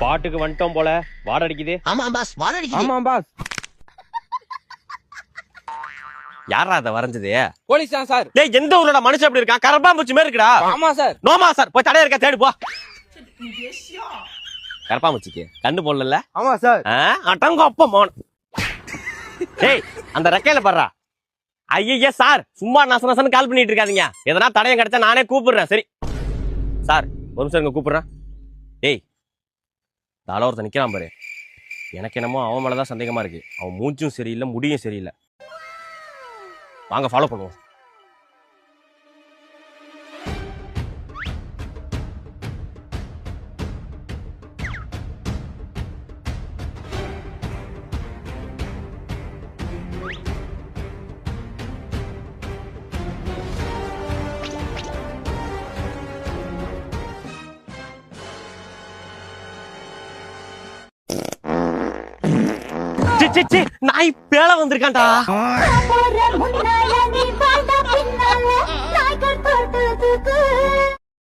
பாட்டுக்கு வந்துட்டோம் போல. வாட அடிக்குது. ஆமா பாஸ் வாட அடிக்குது. ஆமா பாஸ். யாரா அத வரைஞ்சது? போலீஸ் தான் சார். டேய் எந்த ஊரோட மனுஷன் அப்படி இருக்கான்? கரப்பாம்பூச்சி மாதிரி இருக்கடா. ஆமா சார். நோமா சார் போய் தடைய இருக்க தேடு போ. கரப்பாம்பூச்சிக்கு கண்ணு போடல. ஆமா சார். அடங்க அப்ப மோன். டேய் அந்த ரெக்கையில பர்றா. ஐயா சார் சும்மா நசனசன்னு கால் பண்ணிட்டு இருக்காதீங்க. எதனா தடயம் கிடைச்சா நானே கூப்பிடுறேன். சரி சார் ஒரு நிமிஷம் இருங்க கூப்பிடுறேன். டேய் தாள ஒருத்தன் நிக்கிறான் பாரு. எனக்கு என்னமோ அவன் மேலதான் சந்தேகமா இருக்கு. அவன் மூச்சும் சரியில்லை முடியும் சரியில்லை. வாங்க ஃபாலோ பண்ணுவோம். நாய் பேள வந்திருக்கான்டா.